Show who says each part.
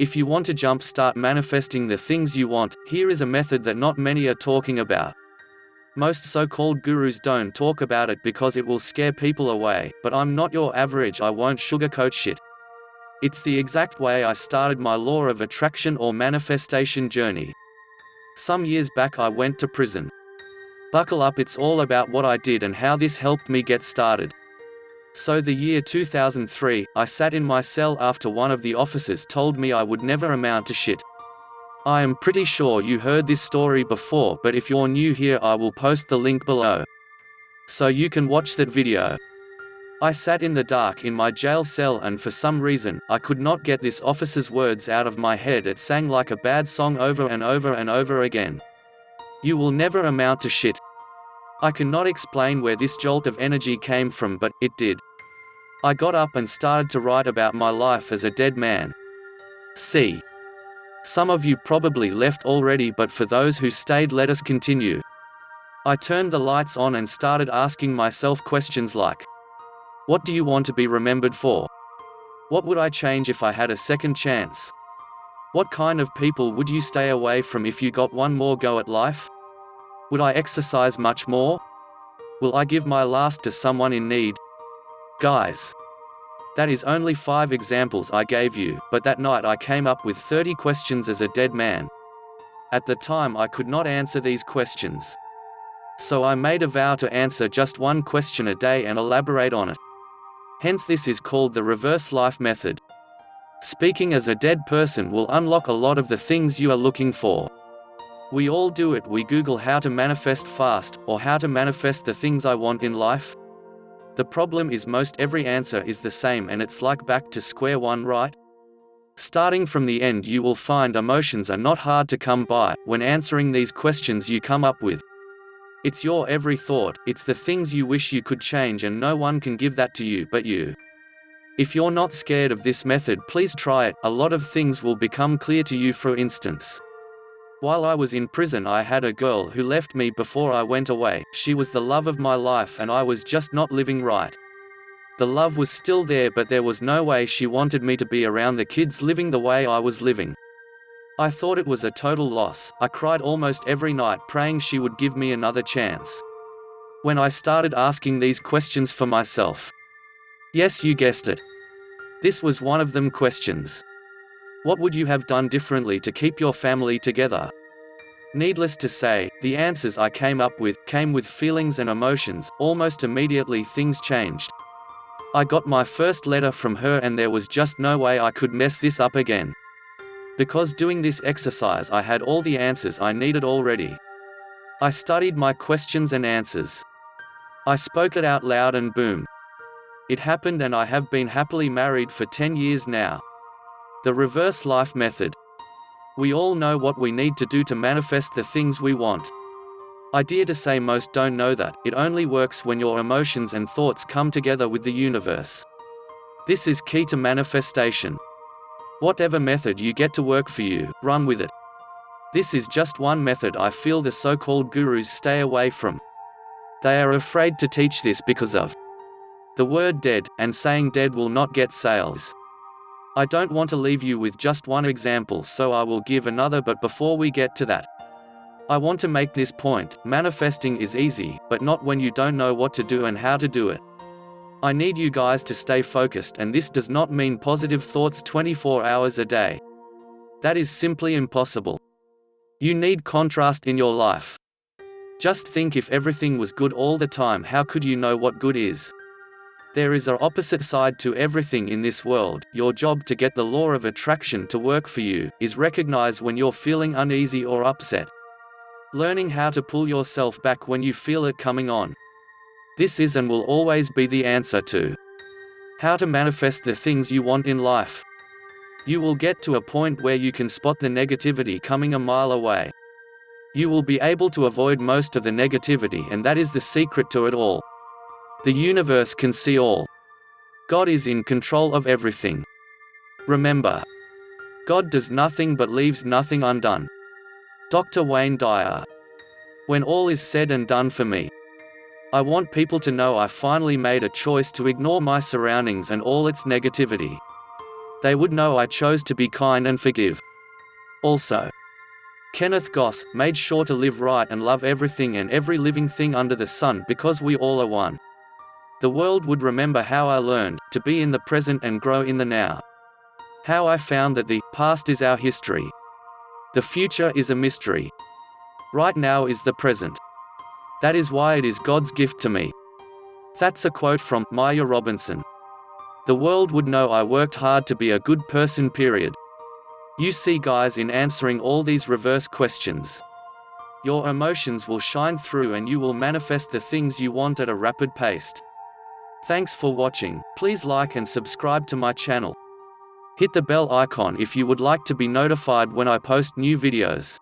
Speaker 1: If you want to jumpstart manifesting the things you want, here is a method that not many are talking about. Most so-called gurus don't talk about it because it will scare people away, but I'm not your average, I won't sugarcoat shit. It's the exact way I started my law of attraction or manifestation journey. Some years back I went to prison. Buckle up, it's all about what I did and how this helped me get started. So the year 2003, I sat in my cell after one of the officers told me I would never amount to shit. I am pretty sure you heard this story before, but if you're new here I will post the link below, so you can watch that video. I sat in the dark in my jail cell and for some reason, I could not get this officer's words out of my head. It sang like a bad song over and over and over again. You will never amount to shit. I cannot explain where this jolt of energy came from, but it did. I got up and started to write about my life as a dead man. See. Some of you probably left already, but for those who stayed, let us continue. I turned the lights on and started asking myself questions like, what do you want to be remembered for? What would I change if I had a second chance? What kind of people would you stay away from if you got one more go at life? Would I exercise much more? Will I give my last to someone in need? Guys, that is only 5 examples I gave you, but that night I came up with 30 questions as a dead man. At the time I could not answer these questions. So I made a vow to answer just one question a day and elaborate on it. Hence this is called the reverse life method. Speaking as a dead person will unlock a lot of the things you are looking for. We all do it. We Google how to manifest fast, or how to manifest the things I want in life. The problem is most every answer is the same, and it's like back to square one, right? Starting from the end, you will find emotions are not hard to come by when answering these questions you come up with. It's your every thought, it's the things you wish you could change, and no one can give that to you but you. If you're not scared of this method, please try it. A lot of things will become clear to you. For instance, while I was in prison I had a girl who left me before I went away. She was the love of my life and I was just not living right. The love was still there, but there was no way she wanted me to be around the kids living the way I was living. I thought it was a total loss. I cried almost every night praying she would give me another chance. When I started asking these questions for myself. Yes, you guessed it. This was one of them questions. What would you have done differently to keep your family together? Needless to say, the answers I came up with came with feelings and emotions. Almost immediately things changed. I got my first letter from her and there was just no way I could mess this up again. Because doing this exercise I had all the answers I needed already. I studied my questions and answers. I spoke it out loud and boom. It happened, and I have been happily married for 10 years now. The reverse life method. We all know what we need to do to manifest the things we want. I dare to say most don't know that. It only works when your emotions and thoughts come together with the universe. This is key to manifestation. Whatever method you get to work for you, run with it. This is just one method I feel the so-called gurus stay away from. They are afraid to teach this because of the word dead, and saying dead will not get sales. I don't want to leave you with just one example, so I will give another, but before we get to that, I want to make this point: manifesting is easy, but not when you don't know what to do and how to do it. I need you guys to stay focused, and this does not mean positive thoughts 24 hours a day. That is simply impossible. You need contrast in your life. Just think, if everything was good all the time, how could you know what good is? There is an opposite side to everything in this world. Your job to get the law of attraction to work for you is recognize when you're feeling uneasy or upset. Learning how to pull yourself back when you feel it coming on. This is and will always be the answer to how to manifest the things you want in life. You will get to a point where you can spot the negativity coming a mile away. You will be able to avoid most of the negativity, and that is the secret to it all. The universe can see all. God is in control of everything. Remember, God does nothing but leaves nothing undone. Dr. Wayne Dyer. When all is said and done for me, I want people to know I finally made a choice to ignore my surroundings and all its negativity. They would know I chose to be kind and forgive. Also, Kenneth Goss made sure to live right and love everything and every living thing under the sun because we all are one. The world would remember how I learned to be in the present and grow in the now. How I found that the past is our history. The future is a mystery. Right now is the present. That is why it is God's gift to me. That's a quote from Myia Robinson. The world would know I worked hard to be a good person, period. You see, guys, in answering all these reverse questions, your emotions will shine through and you will manifest the things you want at a rapid pace. Thanks for watching. Please like and subscribe to my channel. Hit the bell icon if you would like to be notified when I post new videos.